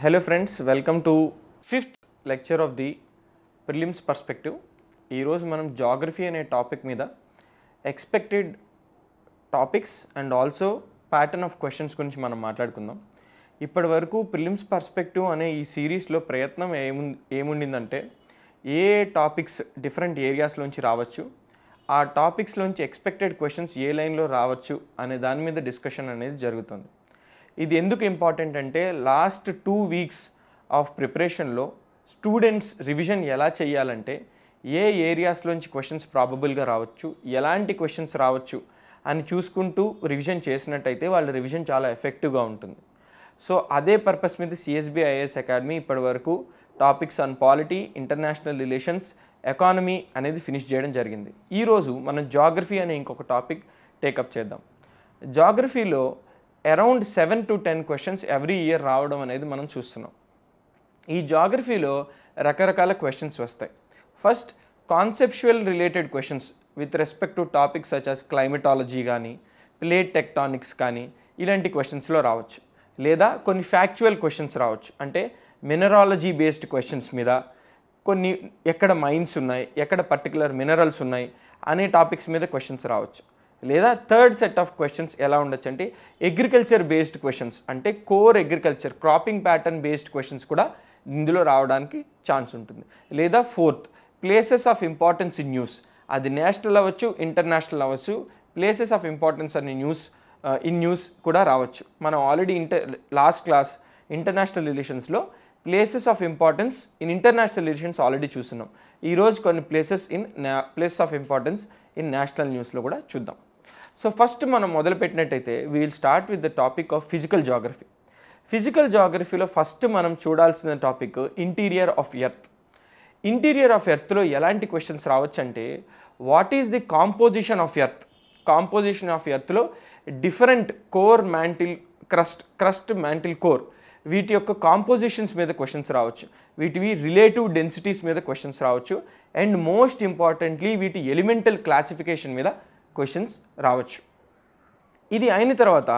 Hello friends, welcome to 5th lecture of the prelims perspective. ఈ రోజు మనం geography అనే టాపిక్ మీద expected topics and also pattern of questions గురించి మనం మాట్లాడుకుందాం. ఇప్పటి వరకు ప్రిలిమ్స్ పర్స్పెక్టివ్ అనే ఈ సిరీస్లో ప్రయత్నం ఏముండిందంటే ఏ టాపిక్స్ డిఫరెంట్ ఏరియాస్లోంచి రావచ్చు, ఆ టాపిక్స్లోంచి ఎక్స్పెక్టెడ్ క్వశ్చన్స్ ఏ లైన్లో రావచ్చు అనే దాని మీద డిస్కషన్ అనేది జరుగుతుంది. ఇది ఎందుకు ఇంపార్టెంట్ అంటే లాస్ట్ 2 వీక్స్ ఆఫ్ ప్రిపరేషన్లో స్టూడెంట్స్ రివిజన్ ఎలా చేయాలంటే ఏ ఏరియాస్లోంచి క్వశ్చన్స్ ప్రాబబుల్గా రావచ్చు, ఎలాంటి క్వశ్చన్స్ రావచ్చు అని చూసుకుంటూ రివిజన్ చేసినట్టయితే వాళ్ళ రివిజన్ చాలా ఎఫెక్టివ్గా ఉంటుంది. సో అదే పర్పస్ మీద సిఎస్బి ఐఏఎస్ అకాడమీ ఇప్పటి వరకు topics on polity, international relations, economy అనేది ఫినిష్ చేయడం జరిగింది. ఈరోజు మనం జాగ్రఫీ అనే ఇంకొక టాపిక్ టేకప్ చేద్దాం. జాగ్రఫీలో around 7 to 10 questions every year రావడం అనేది మనం చూస్తున్నాం. ఈ జాగ్రఫీలో రకరకాల క్వశ్చన్స్ వస్తాయి. First conceptual related questions with respect to topics such as climatology కానీ, ప్లేట్ టెక్టానిక్స్ కానీ ఇలాంటి క్వశ్చన్స్లో రావచ్చు. లేదా కొన్ని ఫ్యాక్చువల్ క్వశ్చన్స్ రావచ్చు, అంటే మినరాలజీ బేస్డ్ క్వశ్చన్స్ మీద, కొన్ని ఎక్కడ మైన్స్ ఉన్నాయి, ఎక్కడ పర్టికులర్ మినరల్స్ ఉన్నాయి అనే టాపిక్స్ మీద క్వశ్చన్స్ రావచ్చు. లేదా థర్డ్ సెట్ ఆఫ్ క్వశ్చన్స్ ఎలా ఉండొచ్చు అంటే అగ్రికల్చర్ బేస్డ్ క్వశ్చన్స్, అంటే core agriculture cropping pattern based questions కూడా ఇందులో రావడానికి ఛాన్స్ ఉంటుంది. లేదా fourth places of importance in news, అది నేషనల్ అవ్వచ్చు, ఇంటర్నేషనల్ అవ్వచ్చు, ప్లేసెస్ ఆఫ్ ఇంపార్టెన్స్ అని న్యూస్ కూడా రావచ్చు. మనం ఆల్రెడీ లాస్ట్ క్లాస్ ఇంటర్నేషనల్ రిలేషన్స్లో places of importance in international relations already చూస్తున్నాం. ఈరోజు కొన్ని places of importance in national న్యూస్లో కూడా చూద్దాం. సో ఫస్ట్ మనం మొదలుపెట్టినట్టయితే we'll start with the topic of physical geography. Physical జాగ్రఫీలో ఫస్ట్ మనం చూడాల్సిన topic interior of earth. Interior of ఎర్త్లో ఎలాంటి క్వశ్చన్స్ రావచ్చు అంటే what is the composition of earth. Composition of ఎర్త్లో different core mantle, crust mantle core, వీటి యొక్క కాంపోజిషన్స్ మీద క్వశ్చన్స్ రావచ్చు, వీటివి రిలేటివ్ డెన్సిటీస్ మీద క్వశ్చన్స్ రావచ్చు, అండ్ మోస్ట్ ఇంపార్టెంట్లీ వీటి ఎలిమెంటల్ క్లాసిఫికేషన్ మీద క్వశ్చన్స్ రావచ్చు. ఇది అయిన తర్వాత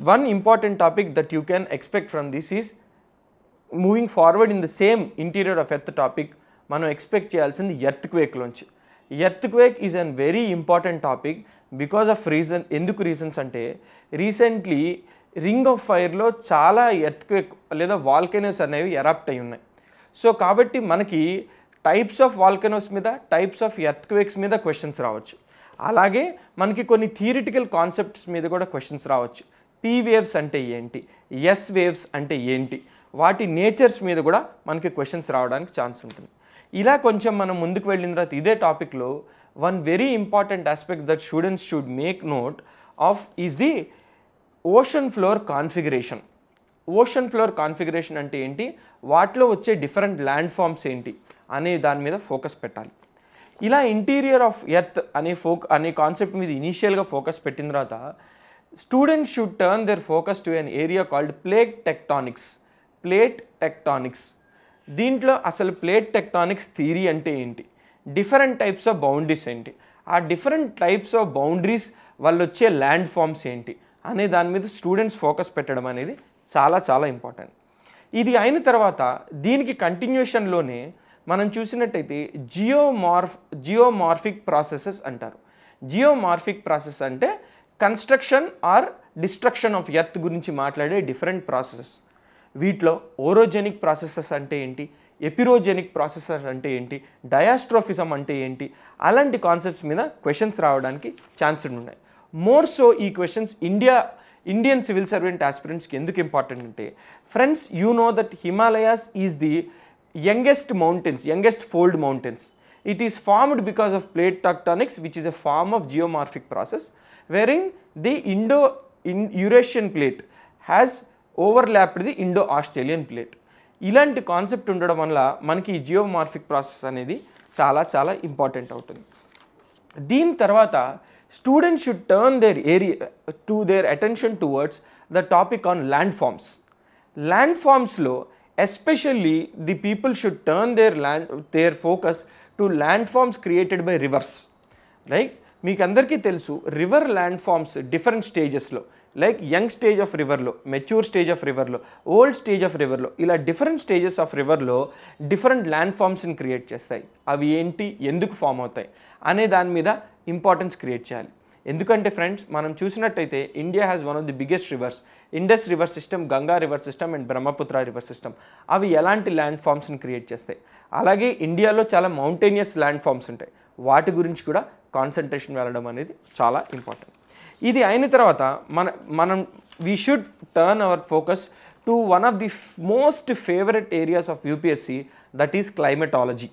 one important topic that you can expect from this is moving forward in the same interior of earth topic. మనం ఎక్స్పెక్ట్ చేయాల్సింది ఎర్త్క్వేక్లోంచి. Earthquake is an very important topic because of ఎందుకు reasons అంటే రీసెంట్లీ రింగ్ ఆఫ్ ఫైర్లో చాలా earthquake లేదా volcanoes అనేవి ఎరాప్ట్ అయి ఉన్నాయి. సో కాబట్టి మనకి టైప్స్ ఆఫ్ వాల్కెనోస్ మీద, టైప్స్ ఆఫ్ ఎర్త్క్వేక్స్ మీద క్వశ్చన్స్ రావచ్చు. అలాగే మనకి కొన్ని థియరిటికల్ కాన్సెప్ట్స్ మీద కూడా క్వశ్చన్స్ రావచ్చు. పీ వేవ్స్ అంటే ఏంటి, ఎస్ వేవ్స్ అంటే ఏంటి, వాటి నేచర్స్ మీద కూడా మనకి క్వశ్చన్స్ రావడానికి ఛాన్స్ ఉంటుంది. ఇలా కొంచెం మనం ముందుకు వెళ్ళిన తర్వాత ఇదే టాపిక్లో one very important aspect that students should make note of is the ocean floor configuration. Ocean floor configuration అంటే ఏంటి, వాటిలో వచ్చే డిఫరెంట్ ల్యాండ్ ఫామ్స్ ఏంటి అనే దాని మీద ఫోకస్ పెట్టాలి. ఇలా ఇంటీరియర్ ఆఫ్ ఎర్త్ అనే కాన్సెప్ట్ మీద ఇనీషియల్గా ఫోకస్ పెట్టిన తర్వాత students should turn their focus to an area called plate tectonics. దీంట్లో అసలు ప్లేట్ టెక్టానిక్స్ థియరీ అంటే ఏంటి, డిఫరెంట్ టైప్స్ ఆఫ్ బౌండరీస్ ఏంటి, ఆ డిఫరెంట్ టైప్స్ ఆఫ్ బౌండరీస్ వాళ్ళు వచ్చే ల్యాండ్ ఫామ్స్ ఏంటి అనే దాని మీద స్టూడెంట్స్ ఫోకస్ పెట్టడం అనేది చాలా చాలా ఇంపార్టెంట్. ఇది అయిన తర్వాత దీనికి కంటిన్యూషన్లోనే మనం చూసినట్టయితే జియోమార్ఫిక్ ప్రాసెసెస్ అంటారు. జియోమార్ఫిక్ ప్రాసెస్ అంటే construction are destruction of earth గురించి మాట్లాడే డిఫరెంట్ ప్రాసెసెస్. వీటిలో ఓరోజెనిక్ ప్రాసెసెస్ అంటే ఏంటి, ఎపిరోజెనిక్ ప్రాసెసెస్ అంటే ఏంటి, డయాస్ట్రోఫిజం అంటే ఏంటి, అలాంటి కాన్సెప్ట్స్ మీద క్వశ్చన్స్ రావడానికి ఛాన్సెస్ ఉన్నాయి. మోర్ సో ఈ క్వశ్చన్స్ ఇండియన్ సివిల్ సర్వెంట్ ఆస్పిరెంట్స్కి ఎందుకు ఇంపార్టెంట్ అంటే friends, you know that Himalayas is the youngest fold mountains. It is formed because of plate tectonics, which is a form of geomorphic process wherein the Indo-Eurasian plate has overlapped the Indo-Australian plate. ఇలాంటి concept ఉండడం వల్ల మనకి ఈ geomorphic process అనేది చాలా చాలా important అవుతుంది. దీని తర్వాత students should turn their attention towards the topic on land forms. Land ఫామ్స్లో especially the people should turn their focus to landforms created by rivers. Right? మీకు అందరికీ తెలుసు రివర్ ల్యాండ్ ఫామ్స్ డిఫరెంట్ స్టేజెస్లో, లైక్ యంగ్ స్టేజ్ ఆఫ్ రివర్లో, mature stage of రివర్లో, old stage of రివర్లో, ఇలా different stages of రివర్లో డిఫరెంట్ ల్యాండ్ ఫామ్స్ని క్రియేట్ చేస్తాయి. అవి ఏంటి, ఎందుకు ఫామ్ అవుతాయి అనే దాని మీద ఇంపార్టెన్స్ క్రియేట్ చేయాలి. ఎందుకంటే ఫ్రెండ్స్, మనం చూసినట్టయితే India has one of the biggest reverse, Indus river system, Ganga river system and Brahmaputra river system. అవి ఎలాంటి ల్యాండ్ ఫామ్స్ని క్రియేట్ చేస్తాయి. అలాగే ఇండియాలో చాలా మౌంటేనియస్ ల్యాండ్ ఫామ్స్ ఉంటాయి, వాటి గురించి కూడా కాన్సన్ట్రేషన్ వెళ్ళడం అనేది చాలా ఇంపార్టెంట్. ఇది అయిన తర్వాత మనం we should turn our focus to one of the most favourite areas of UPSC, that is climatology.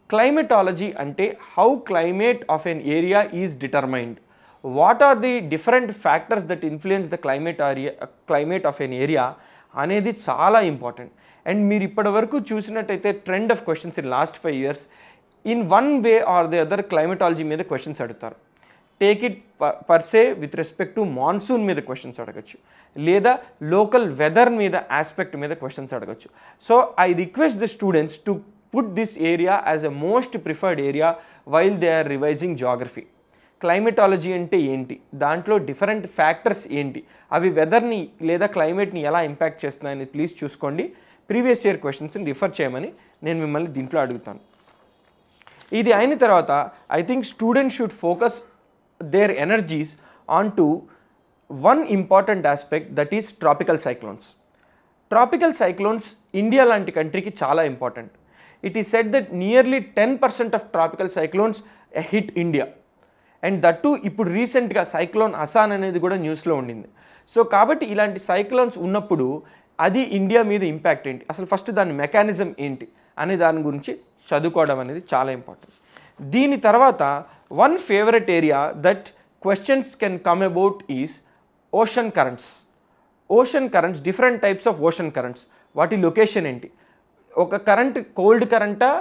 Climatology అంటే how climate of an area is determined, what are the different factors that influence the climate of an area అనేది చాలా important. And మీరు ఇప్పటి వరకు చూసినట్టయితే trend of questions in last 5 years in one way or the other climatology మీద questions అడుగుతారు. Take it per se with respect to monsoon మీద questions అడగచ్చు, లేదా లోకల్ వెదర్ మీద ఆస్పెక్ట్ మీద క్వశ్చన్స్ అడగచ్చు. So I request the students to put this area as a most preferred area while they are revising geography. Climatology అంటే ఏంటి, దాంట్లో different factors ఏంటి, అవి వెదర్ని లేదా క్లైమేట్ని ఎలా ఇంపాక్ట్ చేస్తున్నాయని ప్లీజ్ చూసుకోండి. ప్రీవియస్ ఇయర్ క్వశ్చన్స్ని రిఫర్ చేయమని నేను మిమ్మల్ని దీంట్లో అడుగుతాను. ఇది అయిన తర్వాత I think students should focus their energies on to one important aspect, that is tropical cyclones. Tropical cyclones India లాంటి కంట్రీకి చాలా important. It is said that nearly 10% of tropical cyclones hit India. And that ఇప్పుడు రీసెంట్గా cyclone Asan అనేది కూడా న్యూస్లో ఉండింది. So కాబట్టి ఇలాంటి సైక్లోన్స్ ఉన్నప్పుడు అది ఇండియా మీద ఇంపాక్ట్ ఏంటి, అసలు ఫస్ట్ దాని మెకానిజం ఏంటి అనే దాని గురించి చదువుకోవడం అనేది చాలా ఇంపార్టెంట్. దీని తర్వాత one favourite area that questions can come about is ocean currents. Ocean currents, different types of ocean currents, వాటి లొకేషన్ ఏంటి, ఒక కరెంట్ కోల్డ్ కరెంటా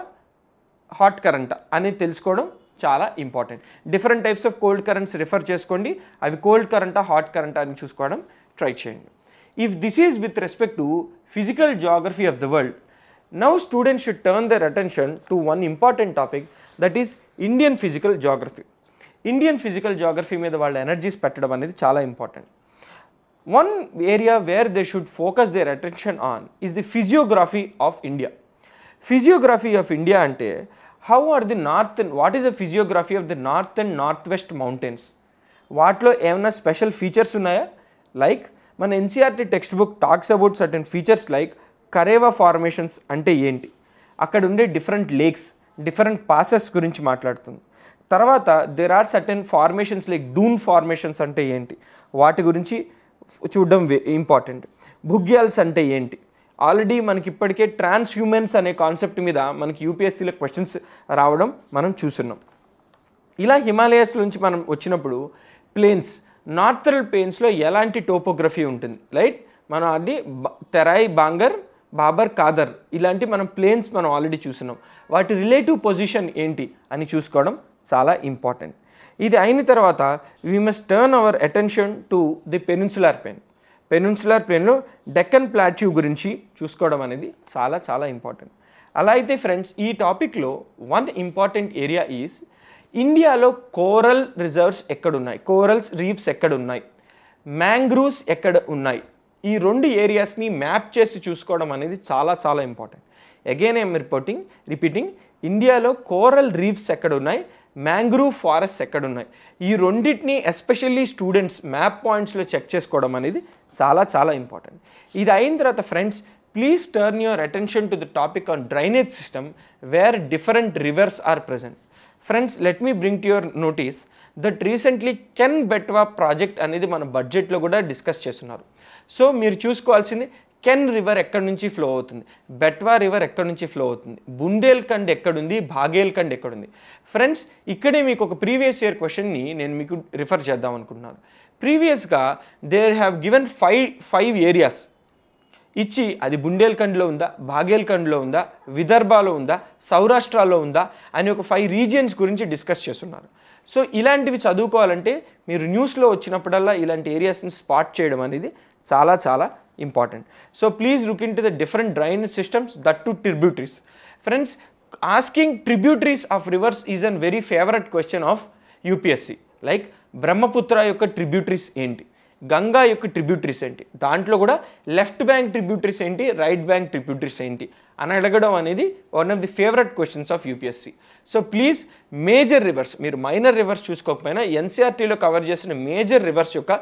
హాట్ కరెంటా అనేది తెలుసుకోవడం చాలా important. Different types of cold currents refer చేసుకోండి, అవి కోల్డ్ కరెంటా హాట్ కరెంటా అని చూసుకోవడం ట్రై చేయండి. If this is with respect to physical geography of the world, now students should turn their attention to one important topic, that is Indian physical geography. Indian physical geography మీద వాళ్ళ energies పెట్టడం అనేది చాలా important. One area where they should focus their attention on is the physiography of India. Physiography of India అంటే how are the north and what is the physiography of the north and north west mountains. వాటిలో ఏమైనా special features ఉన్నాయా? Like మన NCERT text book talks about certain features like karewa formations అంటే ఏంటి, అక్కడ ఉండే different lakes, different passes గురించి మాట్లాడుతుంది. తర్వాత there are certain formations like dune formations అంటే ఏంటి, వాటి గురించి చూడడం ఇంపార్టెంట్. బుగ్యాల్స్ అంటే ఏంటి, ఆల్రెడీ మనకి ఇప్పటికే ట్రాన్స్ హ్యూమన్స్ అనే కాన్సెప్ట్ మీద మనకి యూపీఎస్సీలో క్వశ్చన్స్ రావడం మనం చూస్తున్నాం. ఇలా హిమాలయాస్ నుంచి మనం వచ్చినప్పుడు ప్లేన్స్, నార్థరల్ ప్లేన్స్లో ఎలాంటి టోపోగ్రఫీ ఉంటుంది, రైట్, మనం అది తెరాయి, బాంగర్, బాబర్, కాదర్ ఇలాంటి మనం ప్లేన్స్ మనం ఆల్రెడీ చూస్తున్నాం. వాటి రిలేటివ్ పొజిషన్ ఏంటి అని చూసుకోవడం చాలా ఇంపార్టెంట్. ఇది అయిన తర్వాత we must turn our attention to the peninsular plain. Peninsular ప్లేన్లో డెక్కన్ ప్లాట్యూ గురించి చూసుకోవడం అనేది చాలా చాలా ఇంపార్టెంట్. అలా అయితే ఫ్రెండ్స్, ఈ టాపిక్లో వన్ ఇంపార్టెంట్ ఏరియా ఈజ్ ఇండియాలో కోరల్ రిజర్వ్స్ ఎక్కడున్నాయి, కోరల్స్ రీఫ్స్ ఎక్కడున్నాయి, మ్యాంగ్రూవ్స్ ఎక్కడ ఉన్నాయి, ఈ రెండు ఏరియాస్ని మ్యాప్ చేసి చూసుకోవడం అనేది చాలా చాలా ఇంపార్టెంట్. అగైన్ ఐఎమ్ రిపీటింగ్, ఇండియాలో కోరల్ రీఫ్స్ ఎక్కడున్నాయి, మ్యాంగ్రూవ్ ఫారెస్ట్ ఎక్కడున్నాయి, ఈ రెండింటిని ఎస్పెషల్లీ స్టూడెంట్స్ మ్యాప్ పాయింట్స్లో చెక్ చేసుకోవడం అనేది చాలా చాలా ఇంపార్టెంట్. ఇది అయిన తర్వాత friends, please turn your attention to the topic on drainage system where different rivers are present. Friends, let me bring to your notice that recently Ken Betwa project అనేది మన బడ్జెట్లో కూడా డిస్కస్ చేస్తున్నారు. సో మీరు చూసుకోవాల్సింది కెన్ రివర్ ఎక్కడి నుంచి ఫ్లో అవుతుంది, బెట్వా రివర్ ఎక్కడి నుంచి ఫ్లో అవుతుంది, బుందేల్ఖండ్ ఎక్కడుంది, భాగేల్ఖండ్ ఎక్కడుంది. ఫ్రెండ్స్, ఇక్కడే మీకు ఒక ప్రీవియస్ ఇయర్ క్వశ్చన్ని నేను మీకు రిఫర్ చేద్దాం అనుకుంటున్నాను. ప్రీవియస్గా there have given five areas ఇచ్చి, అది బుందేల్ఖండ్లో ఉందా, భాగేల్ఖండ్లో ఉందా, విదర్భాలో ఉందా, సౌరాష్ట్రలో ఉందా అని ఒక 5 రీజియన్స్ గురించి డిస్కస్ చేస్తున్నారు. సో ఇలాంటివి చదువుకోవాలంటే మీరు న్యూస్లో వచ్చినప్పుడల్లా ఇలాంటి ఏరియాస్ని స్పాట్ చేయడం అనేది చాలా చాలా important. So please look in to the different drainage systems, that to tributaries. Friends, asking tributaries of reverse is an very favourite question of UPSC. Like Brahmaputra యొక్క ట్రిబ్యూటరీస్ ఏంటి, గంగా యొక్క ట్రిబ్యూటరీస్ ఏంటి, దాంట్లో కూడా లెఫ్ట్ బ్యాంక్ ట్రిబ్యూటరీస్ ఏంటి, right bank tributaries ఏంటి అని అడగడం అనేది one of the favourite questions of UPSC. So please major reverse, మీరు మైనర్ రివర్స్ చూసుకోకపోయినా ఎన్సీఆర్టీలో కవర్ చేసిన మేజర్ రివర్స్ యొక్క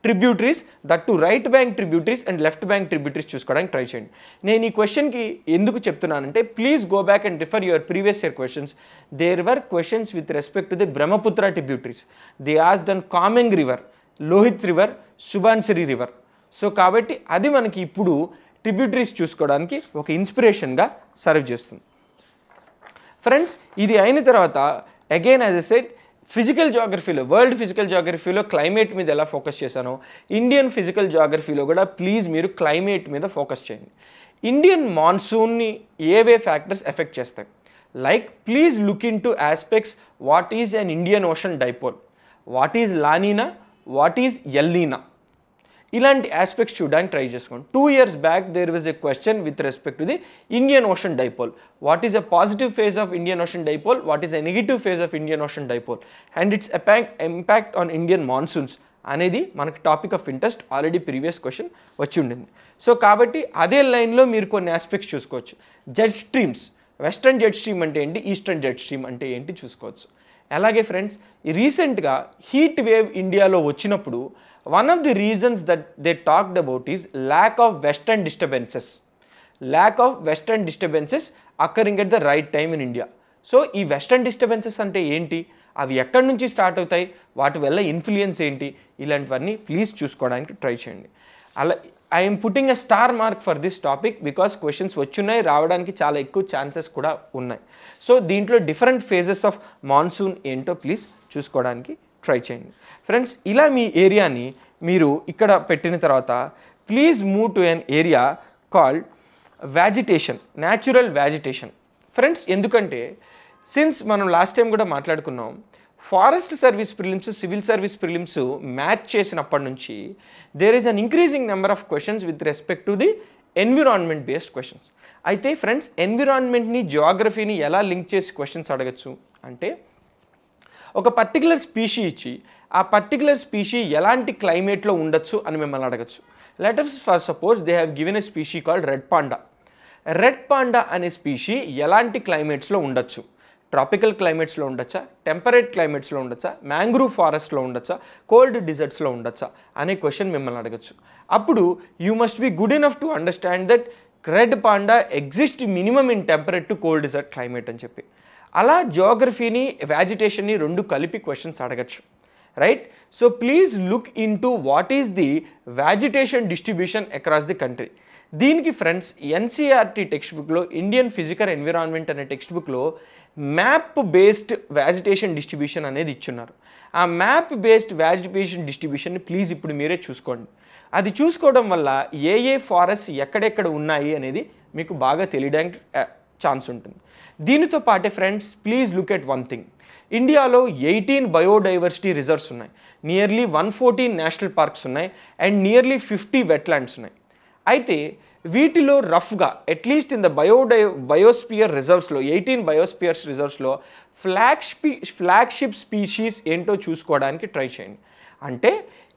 tributaries, that to right bank tributaries and left bank tributaries చూసుకోవడానికి try చేయండి. నేను ఈ క్వశ్చన్కి ఎందుకు చెప్తున్నానంటే please go back and refer your previous year questions. There were questions with respect to the Brahmaputra tributaries. They asked on Kameng river, Lohit river, Subansiri river. So కాబట్టి అది మనకి ఇప్పుడు ట్రిబ్యూటరీస్ చూసుకోవడానికి ఒక ఇన్స్పిరేషన్గా సర్వ్ చేస్తుంది. ఫ్రెండ్స్, ఇది అయిన తర్వాత again as a said physical జాగ్రఫీలో, వరల్డ్ ఫిజికల్ జాగ్రఫీలో క్లైమేట్ మీద ఎలా ఫోకస్ చేశానో ఇండియన్ ఫిజికల్ జాగ్రఫీలో కూడా ప్లీజ్ మీరు క్లైమేట్ మీద ఫోకస్ చేయండి. ఇండియన్ మాన్సూన్ని ఏవే ఫ్యాక్టర్స్ ఎఫెక్ట్ చేస్తాయి, like please look in to aspects what is an Indian Ocean dipole, what is La Nina, what is El Nino, ఇలాంటి ఆస్పెక్ట్స్ చూడడానికి ట్రై చేసుకోండి. 2 years back there was a question with respect to the Indian Ocean dipole. What is a positive phase of Indian Ocean dipole, what is a negative phase of Indian Ocean dipole and its impact on Indian monsoons అనేది మనకి topic of interest. Already previous question వచ్చి ఉండింది. So కాబట్టి అదే లైన్లో మీరు కొన్ని aspects చూసుకోవచ్చు. Jet streams, western jet stream అంటే ఏంటి, ఈస్టర్న్ జెట్ స్ట్రీమ్ అంటే ఏంటి చూసుకోవచ్చు. అలాగే ఫ్రెండ్స్, రీసెంట్గా హీట్ వేవ్ ఇండియాలో వచ్చినప్పుడు one of the reasons that they talked about is lack of western disturbances occurring at the right time in India. So ఈ వెస్టర్న్ డిస్టర్బెన్సెస్ అంటే ఏంటి, అవి ఎక్కడి నుంచి స్టార్ట్ అవుతాయి, వాటి వల్ల ఇన్ఫ్లుయెన్స్ ఏంటి, ఇలాంటివన్నీ ప్లీజ్ చూసుకోవడానికి ట్రై చేయండి. అలా I'm putting a star mark for this topic because questions వచ్చున్నాయి, రావడానికి చాలా ఎక్కువ ఛాన్సెస్ కూడా ఉన్నాయి. సో దీంట్లో డిఫరెంట్ ఫేజెస్ ఆఫ్ మాన్సూన్ ఏంటో ప్లీజ్ చూసుకోవడానికి ట్రై చేయండి. ఫ్రెండ్స్, ఇలా మీ ఏరియాని మీరు ఇక్కడ పెట్టిన తర్వాత please move to an area called vegetation, natural vegetation. Friends, ఎందుకంటే సిన్స్ మనం లాస్ట్ టైం కూడా మాట్లాడుకున్నాం, forest service prelims, civil service prelims match చేసినప్పటి నుంచి there is an increasing number of questions with respect to the environment based questions. అయితే friends, ఎన్విరాన్మెంట్ని జియోగ్రఫీని ఎలా link చేసి questions అడగచ్చు అంటే, ఒక పర్టికులర్ స్పీషీ ఇచ్చి ఆ పర్టికులర్ స్పీషీ ఎలాంటి క్లైమేట్లో ఉండొచ్చు అని మిమ్మల్ని అడగచ్చు. Let us for suppose they have given a species called red panda. Red panda అనే స్పీషీ ఎలాంటి క్లైమేట్స్లో ఉండొచ్చు, ట్రాపికల్ క్లైమేట్స్లో ఉండొచ్చా, టెంపరేట్ క్లైమేట్స్లో ఉండొచ్చా, మ్యాంగ్రూవ్ ఫారెస్ట్లో ఉండొచ్చా, కోల్డ్ డిజర్ట్స్లో ఉండొచ్చా అనే క్వశ్చన్ మిమ్మల్ని అడగచ్చు. అప్పుడు you must be good enough to understand that red panda exist minimum in temperate to cold desert climate అని చెప్పి. అలా జియోగ్రఫీని వ్యాజిటేషన్ని రెండు కలిపి క్వశ్చన్స్ అడగచ్చు, right? So please look in to what is the vegetation distribution across the country. దీనికి friends NCERT text బుక్లో ఇండియన్ ఫిజికల్ ఎన్విరాన్మెంట్ అనే టెక్స్ట్ బుక్లో మ్యాప్ బేస్డ్ వ్యాజిటేషన్ డిస్ట్రిబ్యూషన్ అనేది ఇచ్చున్నారు. ఆ మ్యాప్ బేస్డ్ వ్యాజిటేషన్ డిస్ట్రిబ్యూషన్ని ప్లీజ్ ఇప్పుడు మీరే చూసుకోండి. అది చూసుకోవడం వల్ల ఏ ఏ ఫారెస్ట్ ఎక్కడెక్కడ ఉన్నాయి అనేది మీకు బాగా తెలియడానికి ఛాన్స్ ఉంటుంది. దీనితో పాటే friends please look at one thing. ఇండియాలో 18 బయోడైవర్సిటీ రిజర్వ్స్ ఉన్నాయి, నియర్లీ 114 నేషనల్ పార్క్స్ ఉన్నాయి అండ్ నియర్లీ 50 వెట్లాండ్స్ ఉన్నాయి. అయితే వీటిలో రఫ్గా అట్లీస్ట్ ఇన్ ద బయోస్పియర్ రిజర్వ్స్లో 18 బయోస్పియర్స్ రిజర్వ్స్లో ఫ్లాగ్షిప్ స్పీషీస్ ఏంటో చూసుకోవడానికి ట్రై చేయండి. అంటే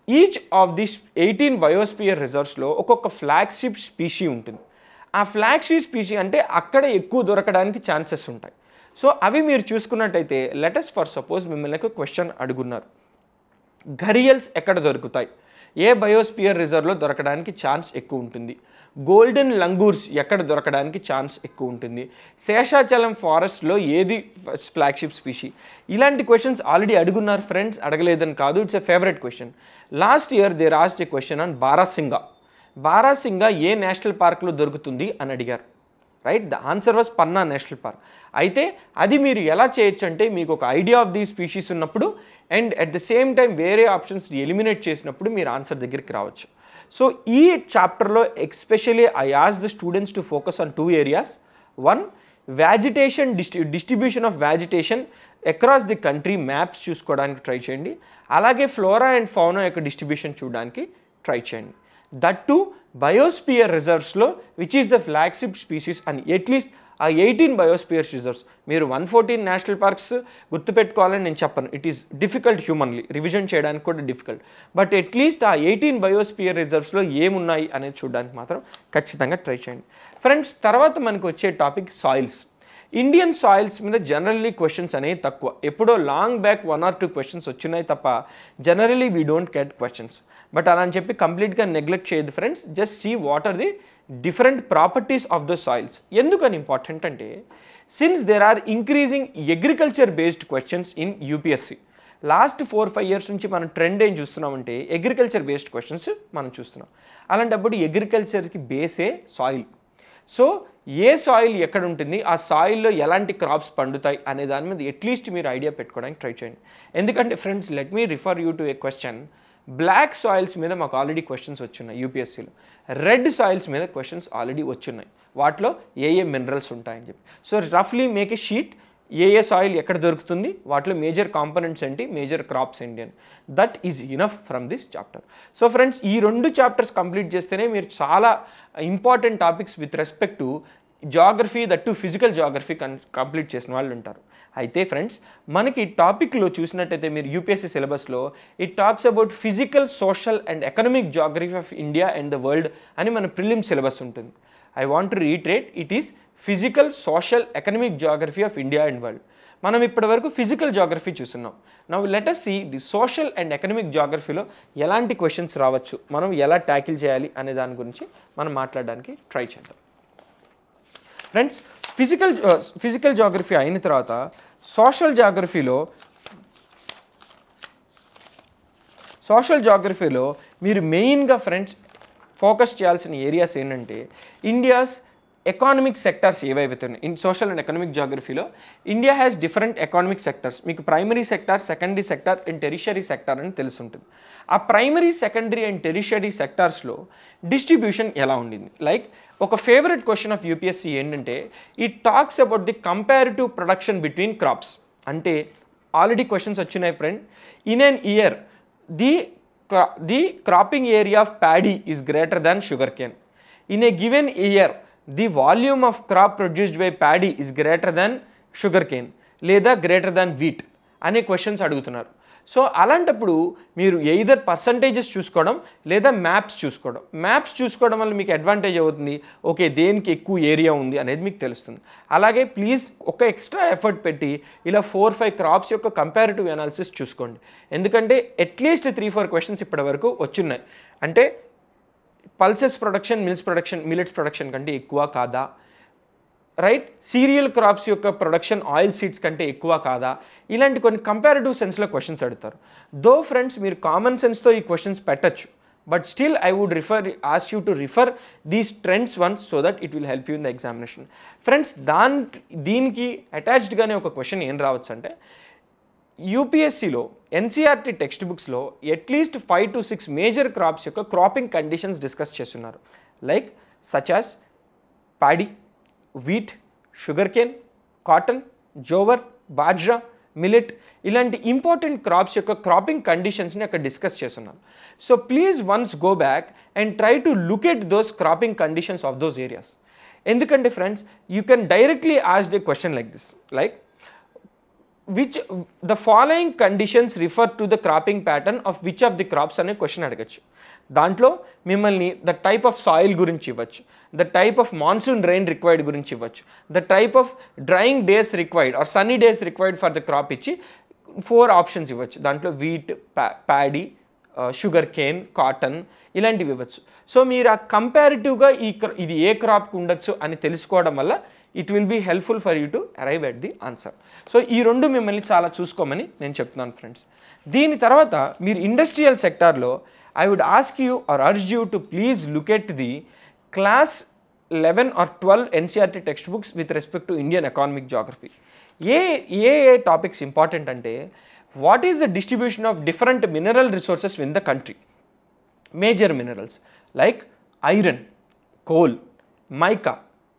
ఈచ్ ఆఫ్ దిస్ 18 బయోస్పియర్ రిజర్వ్స్లో ఒక్కొక్క ఫ్లాగ్షిప్ స్పీషీ ఉంటుంది. ఆ ఫ్లాగ్షిప్ స్పీషీ అంటే అక్కడ ఎక్కువ దొరకడానికి ఛాన్సెస్ ఉంటాయి. సో అవి మీరు చూసుకున్నట్టయితే లెటస్ ఫర్ సపోజ్ మిమ్మల్ని ఒక క్వశ్చన్ అడుగున్నారు, ఘరియల్స్ ఎక్కడ దొరుకుతాయి, ఏ బయోస్పియర్ రిజర్వ్లో దొరకడానికి ఛాన్స్ ఎక్కువ ఉంటుంది, గోల్డెన్ లంగూర్స్ ఎక్కడ దొరకడానికి ఛాన్స్ ఎక్కువ ఉంటుంది, శేషాచలం ఫారెస్ట్లో ఏది ఫ్లాగ్షిప్ స్పీషీ, ఇలాంటి క్వశ్చన్స్ ఆల్రెడీ అడుగున్నారు ఫ్రెండ్స్, అడగలేదని కాదు, it's a favourite question. Last year they asked a question on barasingha ఏ నేషనల్ పార్క్లో దొరుకుతుంది అని అడిగారు, right? The answer was Panna national park. అయితే అది మీరు ఎలా చేయొచ్చు అంటే మీకు ఒక ఐడియా ఆఫ్ ది స్పీషీస్ ఉన్నప్పుడు and at the same time వేరే ఆప్షన్స్ ఎలిమినేట్ చేసినప్పుడు మీరు ఆన్సర్ దగ్గరికి రావచ్చు. సో ఈ చాప్టర్లో especially I ask the students to focus on 2 areas. 1, vegetation distribution of vegetation across the country maps చూసుకోవడానికి ట్రై చేయండి. అలాగే ఫ్లోరా అండ్ ఫౌనా యొక్క డిస్ట్రిబ్యూషన్ చూడడానికి ట్రై చేయండి. దట్ టు బయోస్పియర్ రిజర్వ్స్లో which is the flagship species అని at least ఆ 18 biospheres reserves, మీరు 114 నేషనల్ పార్క్స్ గుర్తుపెట్టుకోవాలని నేను చెప్పను, it is difficult humanly, revision చేయడానికి కూడా డిఫికల్ట్. బట్ అట్లీస్ట్ ఆ 18 బయోస్పియర్ రిజర్వ్స్లో ఏమున్నాయి అనేది చూడడానికి మాత్రం ఖచ్చితంగా ట్రై చేయండి ఫ్రెండ్స్. తర్వాత మనకు వచ్చే టాపిక్ సాయిల్స్. ఇండియన్ సాయిల్స్ మీద జనరల్లీ క్వశ్చన్స్ అనేవి తక్కువ, ఎప్పుడో లాంగ్ బ్యాక్ 1 or 2 క్వశ్చన్స్ వచ్చినాయి తప్ప generally we don't get questions. But అలా అని చెప్పి కంప్లీట్గా నెగ్లెక్ట్ చేయదు friends, just see what are the different properties of the soils. ఎందుకని ఇంపార్టెంట్ అంటే since there are increasing agriculture based questions in UPSC. Last 4-5 years నుంచి మనం ట్రెండ్ ఏం చూస్తున్నామంటే అగ్రికల్చర్ బేస్డ్ క్వశ్చన్స్ మనం చూస్తున్నాం. అలాంటప్పుడు అగ్రికల్చర్కి బేసే సాయిల్. సో ఏ సాయిల్ ఎక్కడ ఉంటుంది, ఆ సాయిల్లో ఎలాంటి క్రాప్స్ పండుతాయి అనే దాని మీద అట్లీస్ట్ మీరు ఐడియా పెట్టుకోవడానికి ట్రై చేయండి. ఎందుకంటే friends let me refer you to a question. Black soils మీద మాకు ఆల్రెడీ క్వశ్చన్స్ వచ్చున్నాయి యూపీఎస్సీలో, రెడ్ సాయిల్స్ మీద క్వశ్చన్స్ ఆల్రెడీ వచ్చున్నాయి, వాటిలో ఏ మినరల్స్ ఉంటాయని చెప్పి. సో రఫ్లీ మేక్ ఏ షీట్, ఏ సాయిల్ ఎక్కడ దొరుకుతుంది, వాటిలో మేజర్ కాంపోనెంట్స్ ఏంటి, మేజర్ క్రాప్స్ ఏంటి అని. That is enough from this chapter. So friends ఈ 2 చాప్టర్స్ కంప్లీట్ చేస్తేనే మీరు చాలా important topics with respect to geography, that physical geography complete చేసిన వాళ్ళు ఉంటారు. అయితే ఫ్రెండ్స్ మనకి టాపిక్లో చూసినట్టయితే మీరు యూపీఎస్సీ సిలబస్లో it talks about physical, social and economic geography of India and the world అని మన ప్రిలిమ్ సిలబస్ ఉంటుంది. I want to reiterate, it is physical, social, economic geography of India and world. మనం ఇప్పటి వరకు ఫిజికల్ జాగ్రఫీ చూస్తున్నాం. Now let us see the social and economic జాగ్రఫీలో ఎలాంటి questions రావచ్చు, మనం ఎలా ట్యాకిల్ చేయాలి అనే దాని గురించి మనం మాట్లాడడానికి ట్రై చేద్దాం ఫ్రెండ్స్. ఫిజికల్ జాగ్రఫీ అయిన తర్వాత సోషల్ జాగ్రఫీలో మీరు మెయిన్గా ఫ్రెండ్స్ ఫోకస్ చేయాల్సిన ఏరియాస్ ఏంటంటే ఇండియాస్ ఎకానమిక్ సెక్టార్స్ ఏవైతే ఉన్నాయి. ఇన్ సోషల్ అండ్ ఎకనామిక్ జాగ్రఫీలో India has different economic sectors. మీకు primary sector, secondary sector and tertiary sector అని తెలుసుంటుంది. ఆ ప్రైమరీ, సెకండరీ అండ్ టెరిషరీ సెక్టార్స్లో డిస్ట్రిబ్యూషన్ ఎలా ఉండింది. లైక్ ఒక ఫేవరెట్ క్వశ్చన్ ఆఫ్ యూపీఎస్సీ ఏంటంటే it talks about the comparative production between crops. అంటే ఆల్రెడీ క్వశ్చన్స్ వచ్చినాయి friend. In an year the cropping area of paddy is greater than sugar cane. In a given year the volume of crop produced by paddy is greater than sugar cane లేదా greater than wheat అనే questions అడుగుతున్నారు. So అలాంటప్పుడు మీరు either percentages చూసుకోవడం లేదా maps చూసుకోవడం వల్ల మీకు అడ్వాంటేజ్ అవుతుంది. ఓకే దేనికి ఎక్కువ ఏరియా ఉంది అనేది మీకు తెలుస్తుంది. అలాగే ప్లీజ్ ఒక ఎక్స్ట్రా ఎఫర్ట్ పెట్టి ఇలా 4-5 క్రాప్స్ యొక్క కంపారిటివ్ అనాలిసిస్ చూసుకోండి. ఎందుకంటే అట్లీస్ట్ 3-4 క్వశ్చన్స్ ఇప్పటి వరకు వచ్చున్నాయి. అంటే పల్సెస్ ప్రొడక్షన్, మిల్లెట్స్ ప్రొడక్షన్ కంటే ఎక్కువ కాదా, రైట్, సీరియల్ క్రాప్స్ యొక్క ప్రొడక్షన్ ఆయిల్ సీడ్స్ కంటే ఎక్కువ కాదా, ఇలాంటి కొన్ని కంపారిటివ్ సెన్స్లో క్వశ్చన్స్ అడుగుతారు. దో ఫ్రెండ్స్ మీరు కామన్ సెన్స్తో ఈ క్వశ్చన్స్ పెట్టచ్చు, but still I would ask you to refer these trends once so that it will help you in the examination. Friends దీనికి అటాచ్డ్గానే ఒక క్వశ్చన్ ఏం రావచ్చు అంటే యూపీఎస్సీలో ఎన్సీఆర్టీ టెక్స్ట్ బుక్స్లో అట్లీస్ట్ 5 to 6 మేజర్ క్రాప్స్ యొక్క క్రాపింగ్ కండిషన్స్ డిస్కస్ చేస్తున్నారు. Like such as paddy, wheat, sugar cane, cotton, jowar, bajra, millet ఇలాంటి ఇంపార్టెంట్ క్రాప్స్ యొక్క క్రాపింగ్ కండిషన్స్ని అక్కడ డిస్కస్ చేస్తున్నారు. So please once go back and try to look at those cropping conditions of those areas. ఎందుకంటే friends you can directly ask a question like this, like which the following conditions refer to the cropping pattern of which of the crops అనే question అడగచ్చు. దాంట్లో మిమ్మల్ని the type of soil గురించి ఇవ్వచ్చు, the type of monsoon rain required గురించి ఇవ్వచ్చు, the type of drying days required or sunny days required for the crop ఇచ్చి 4 options ఇవ్వచ్చు. దాంట్లో wheat, paddy, sugar cane, cotton ఇలాంటివి ఇవ్వచ్చు. సో మీరు ఆ కంపారిటివ్గా ఇది ఏ క్రాప్కి ఉండొచ్చు అని తెలుసుకోవడం వల్ల it will be helpful for you to arrive at the answer. So ఈ 2 మిమ్మల్ని చాలా చూసుకోమని నేను చెప్తున్నాను ఫ్రెండ్స్. దీని తర్వాత మీరు ఇండస్ట్రియల్ సెక్టార్లో I would ask you or urge you to please look at the class 11 or 12 NCERT text books with respect to Indian economic geography. ఏ టాపిక్స్ ఇంపార్టెంట్ అంటే what is the distribution of different mineral resources in the country. Major minerals like iron, coal, mica,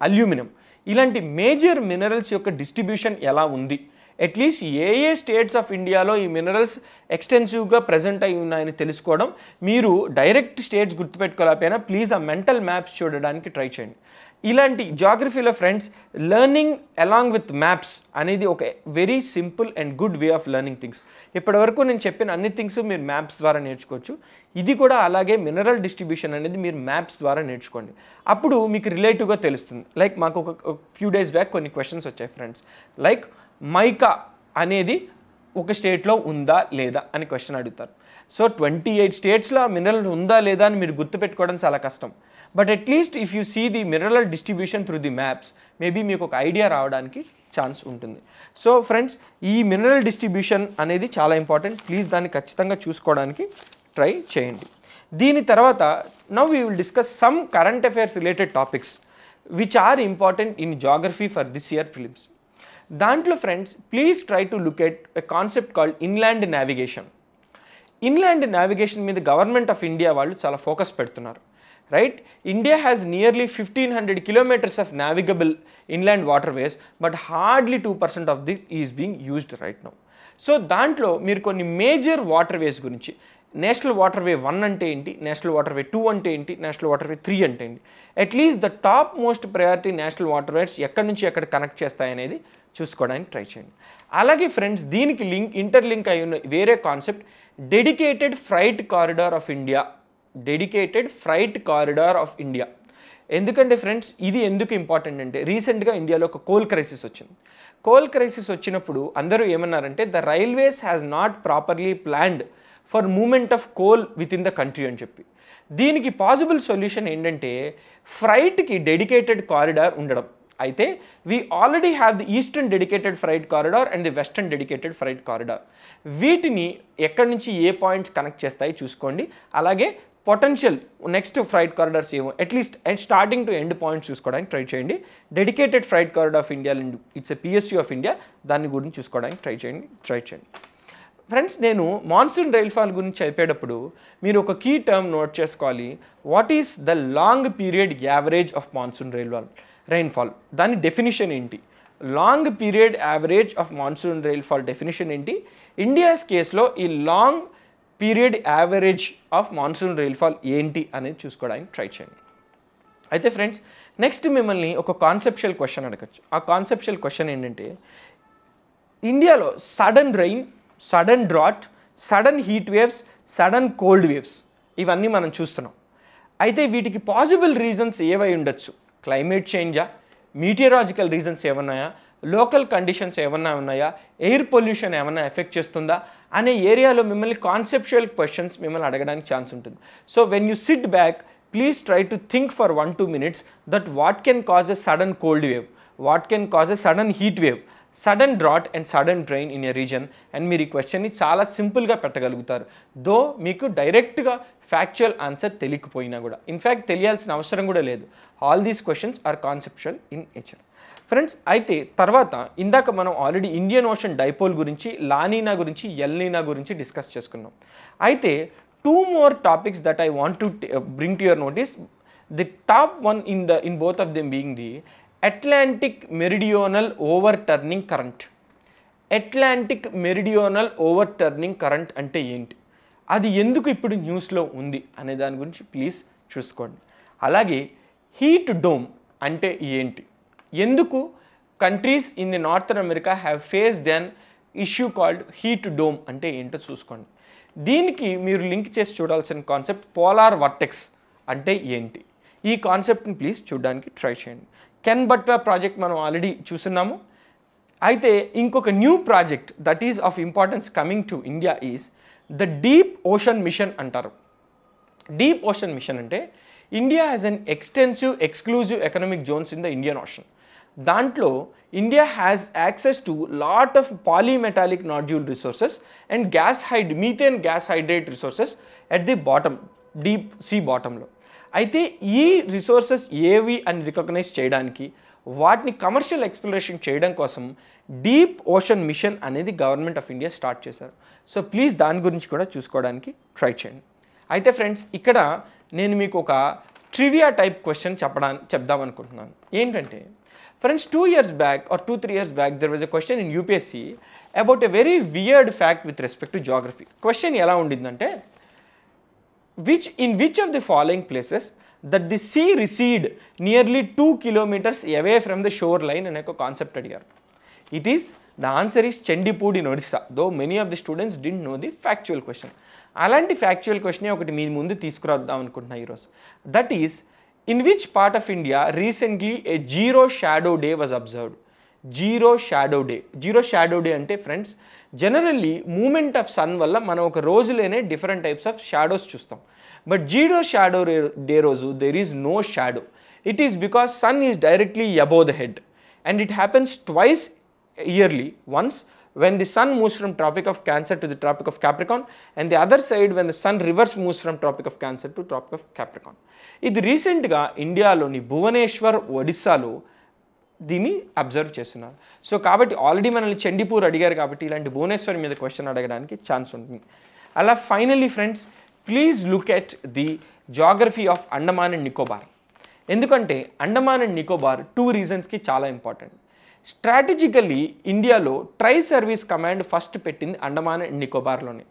aluminium ఇలాంటి major minerals యొక్క distribution ఎలా ఉంది, at least A states of ఇండియాలో ఈ minerals ఎక్స్టెన్సివ్గా present అయి ఉన్నాయని తెలుసుకోవడం. మీరు డైరెక్ట్ స్టేట్స్ గుర్తుపెట్టుకోలేకపోయినా ప్లీజ్ ఆ మెంటల్ మ్యాప్స్ చూడడానికి ట్రై చేయండి. ఇలాంటి జాగ్రఫీలో friends learning along with maps అనేది ఒక very simple and good way of learning things. ఇప్పటివరకు నేను చెప్పిన అన్ని థింగ్స్ మీరు మ్యాప్స్ ద్వారా నేర్చుకోవచ్చు. ఇది కూడా అలాగే మినరల్ డిస్ట్రిబ్యూషన్ అనేది మీరు మ్యాప్స్ ద్వారా నేర్చుకోండి. అప్పుడు మీకు రిలేటివ్గా తెలుస్తుంది. లైక్ మాకు ఒక ఫ్యూ డేస్ బ్యాక్ కొన్ని క్వశ్చన్స్ వచ్చాయి ఫ్రెండ్స్. లైక్ మైకా అనేది ఒక స్టేట్లో ఉందా లేదా అని క్వశ్చన్ అడుగుతారు. సో 28 స్టేట్స్లో ఆ మినరల్ ఉందా లేదా అని మీరు గుర్తుపెట్టుకోవడం చాలా కష్టం. But at least if you see the mineral distribution through the maps maybe మీకు ఒక ఐడియా రావడానికి ఛాన్స్ ఉంటుంది. సో ఫ్రెండ్స్, ఈ మినరల్ డిస్ట్రిబ్యూషన్ అనేది చాలా ఇంపార్టెంట్. ప్లీజ్ దాన్ని ఖచ్చితంగా చూసుకోవడానికి ట్రై చేయండి. దీని తర్వాత now we will discuss some current affairs related topics which are important in geography for this year prelims. దాంట్లో friends please try to look at a concept called inland navigation. Inland navigation మీద government of India వాళ్ళు చాలా focus పెడుతున్నారు. Right, India has nearly 1500 kilometers of navigable inland waterways, but hardly 2% of the is being used right now. So దాంట్లో మీరు కొన్ని major waterways గురించి, national waterway 1 అంటే ఏంటి, నేషనల్ వాటర్వే 2 అంటే ఏంటి, నేషనల్ వాటర్వే 3 అంటే ఏంటి, at least the top most priority national waterways ఎక్కడి నుంచి ఎక్కడ కనెక్ట్ చేస్తాయనేది చూసుకోవడానికి ట్రై చేయండి. అలాగే ఫ్రెండ్స్, దీనికి ఇంటర్లింక్ అయి ఉన్న వేరే concept dedicated freight corridor of India. Dedicated freight corridor of India. ఎందుకంటే ఫ్రెండ్స్, ఇది ఎందుకు ఇంపార్టెంట్ అంటే రీసెంట్గా ఇండియాలో ఒక కోల్ క్రైసిస్ వచ్చింది. కోల్ క్రైసిస్ వచ్చినప్పుడు అందరూ ఏమన్నారంటే the railways has not properly planned for movement of coal within the country అని చెప్పి. దీనికి పాసిబుల్ సొల్యూషన్ ఏంటంటే ఫ్రైట్కి డెడికేటెడ్ కారిడార్ ఉండడం. అయితే we already have the eastern dedicated freight corridor and the western dedicated freight corridor. వీటిని ఎక్కడి నుంచి ఏ పాయింట్స్ కనెక్ట్ చేస్తాయి చూసుకోండి. అలాగే పొటెన్షియల్ నెక్స్ట్ ఫ్రైట్ కారిడార్స్ ఏమో at least starting to end points చూసుకోవడానికి ట్రై చేయండి. Dedicated freight corridor of India, it's a PSU of India, దాని గురించి చూసుకోవడానికి ట్రై చేయండి. ఫ్రెండ్స్, నేను మాన్సూన్ రైన్ఫాల్ గురించి చెప్పేటప్పుడు మీరు ఒక కీ టర్మ్ నోట్ చేసుకోవాలి. What is the long period average of monsoon rainfall? దాని డెఫినిషన్ ఏంటి? Long period average of monsoon rainfall definition ఏంటి? ఇండియాస్ కేసులో ఈ long period average of monsoon rainfall ఏంటి అనేది చూసుకోవడానికి ట్రై చేయండి. అయితే ఫ్రెండ్స్, నెక్స్ట్ మిమ్మల్ని ఒక కాన్సెప్షువల్ క్వశ్చన్ అడగచ్చు. ఆ కాన్సెప్షువల్ క్వశ్చన్ ఏంటంటే ఇండియాలో sudden rain, sudden drought, sudden heat waves, sudden cold waves ఇవన్నీ మనం చూస్తున్నాం. అయితే వీటికి పాసిబుల్ రీజన్స్ ఏవై ఉండొచ్చు? క్లైమేట్ చేంజా, మీటియరాజికల్ రీజన్స్ ఏమన్నాయా, లోకల్ కండిషన్స్ ఏమన్నా ఉన్నాయా, ఎయిర్ పొల్యూషన్ ఏమన్నా ఎఫెక్ట్ చేస్తుందా అనే ఏరియాలో మిమ్మల్ని కాన్సెప్చువల్ క్వశ్చన్స్ మిమ్మల్ని అడగడానికి ఛాన్స్ ఉంటుంది. So when you SIT back, please try to think for 1-2 minutes that what can cause a sudden cold wave, what can cause a sudden heat wave, sudden drought and sudden drain in a reason. And మీరు ఈ క్వశ్చన్ని చాలా సింపుల్గా పెట్టగలుగుతారు, దో మీకు డైరెక్ట్గా factual answer తెలియకపోయినా కూడా. In fact తెలియాల్సిన అవసరం కూడా లేదు. All these questions are conceptual in nature. Friends, అయితే తర్వాత ఇందాక మనం ఆల్రెడీ ఇండియన్ ఓషన్ డైపోల్ గురించి, లానీనా గురించి, ఎల్నీనా గురించి డిస్కస్ చేసుకున్నాం. అయితే 2 more topics that I want to bring to your notice. The top one in both of them being the Atlantic Meridional Overturning Current. Atlantic Meridional Overturning Current అంటే ఏంటి, అది ఎందుకు ఇప్పుడు న్యూస్లో ఉంది అనే దాని గురించి ప్లీజ్ చూసుకోండి. అలాగే హీట్ డోమ్ అంటే ఏంటి, ఎందుకు countries in the northern America have faced an issue called heat dome అంటే ఏంటో చూసుకోండి. దీనికి మీరు లింక్ చేసి చూడాల్సిన కాన్సెప్ట్ పోలార్ వర్టెక్స్ అంటే ఏంటి, ఈ కాన్సెప్ట్ని ప్లీజ్ చూడడానికి ట్రై చేయండి. కెన్ బట్వా ప్రాజెక్ట్ మనం ఆల్రెడీ చూస్తున్నాము. అయితే ఇంకొక new project that is of importance coming to India is the deep ocean mission అంటారు. డీప్ ఓషన్ మిషన్ అంటే India has an extensive exclusive economic zones in the Indian ocean. దాంట్లో India has access to lot of polymetallic nodule resources and methane gas hydrate resources at the bottom, deep sea బాటంలో. అయితే ఈ resources ఏవి అని recognise చేయడానికి, వాటిని commercial exploration చేయడం కోసం డీప్ ఓషన్ మిషన్ అనేది గవర్నమెంట్ ఆఫ్ ఇండియా స్టార్ట్ చేశారు. సో ప్లీజ్ దాని గురించి కూడా చూసుకోవడానికి ట్రై చేయండి. అయితే ఫ్రెండ్స్, ఇక్కడ నేను మీకు ఒక ట్రివియా టైప్ క్వశ్చన్ చెప్దాం అనుకుంటున్నాను. ఏంటంటే friends, 2 years back or 2-3 years back there was a question in UPSC about a very weird fact with respect to geography. Question ఎలా ఉండిందంటే in which of the following places that the sea receded nearly 2 kilometers away from the shore line అనే ఒక concept అడిగారు. It is the answer is Chandipur in Odisha. Though many of the students didn't know the factual question. అలాంటి factual క్వశ్చనే ఒకటి మీ ముందు తీసుకురాద్దాం అనుకుంటున్నా ఈరోజు. That is, in which part of India recently a zero shadow day was observed. Zero shadow day. Zero shadow day అంటే friends, generally movement of sun వల్ల మనం ఒక రోజులోనే డిఫరెంట్ టైప్స్ ఆఫ్ షాడోస్ చూస్తాం. బట్ జీరో షాడో డే రోజు there is no shadow. It is because sun is directly above the head and it happens twice yearly. Once when the sun moves from Tropic of Cancer to the Tropic of Capricorn, and the other side when the sun reverse moves from Tropic of Cancer to Tropic of Capricorn. ఇది రీసెంట్గా ఇండియాలోని భువనేశ్వర్, ఒడిస్సాలో దీన్ని observe చేస్తున్నారు. So కాబట్టి already మనల్ని చండీపూర్ అడిగారు కాబట్టి ఇలాంటి భువనేశ్వర్ మీద క్వశ్చన్ అడగడానికి ఛాన్స్ ఉంటుంది. అలా finally friends, please look at the geography of Andaman and Nicobar. ఎందుకంటే అండమాన్ అండ్ నికోబార్ 2 reasonsకి చాలా ఇంపార్టెంట్. స్ట్రాటజికల్లీ ఇండియాలో ట్రై సర్వీస్ కమాండ్ ఫస్ట్ పెట్టింది అండమాన్ అండ్ నికోబార్లోనే.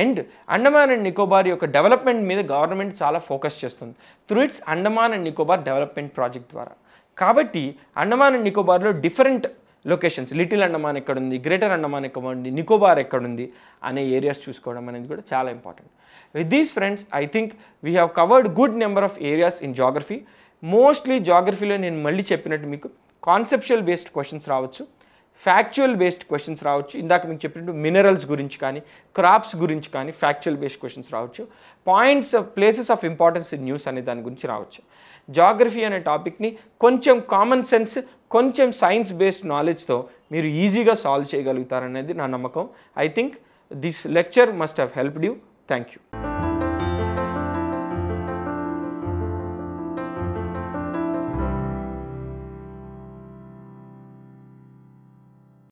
అండ్ అండమాన్ అండ్ నికోబార్ యొక్క డెవలప్మెంట్ మీద గవర్నమెంట్ చాలా ఫోకస్ చేస్తుంది through its Andaman and Nicobar development project ద్వారా. కాబట్టి అండమాన్ అండ్ నికోబార్లో డిఫరెంట్ లొకేషన్స్, లిటిల్ అండమాన్ ఎక్కడుంది, గ్రేటర్ అండమాన్ ఎక్కడుంది, నికోబార్ ఎక్కడుంది అనే ఏరియాస్ చూసుకోవడం అనేది కూడా చాలా important. With these friends, I think we have covered good number of areas in geography. Mostly జాగ్రఫీలో నేను మళ్ళీ చెప్పినట్టు మీకు కాన్సెప్షువల్ బేస్డ్ క్వశ్చన్స్ రావచ్చు, ఫ్యాక్చువల్ బేస్డ్ క్వశ్చన్స్ రావచ్చు. ఇందాక మీకు చెప్పినట్టు మినరల్స్ గురించి కానీ, క్రాప్స్ గురించి కానీ ఫ్యాక్చువల్ బేస్డ్ క్వశ్చన్స్ రావచ్చు. Points of places of importance in news అనే దాని గురించి రావచ్చు. జాగ్రఫీ అనే టాపిక్ని కొంచెం కామన్ సెన్స్, కొంచెం సైన్స్ బేస్డ్ నాలెడ్జ్తో మీరు ఈజీగా సాల్వ్ చేయగలుగుతారనేది నా నమ్మకం. I think this lecture must have helped you. Thank you.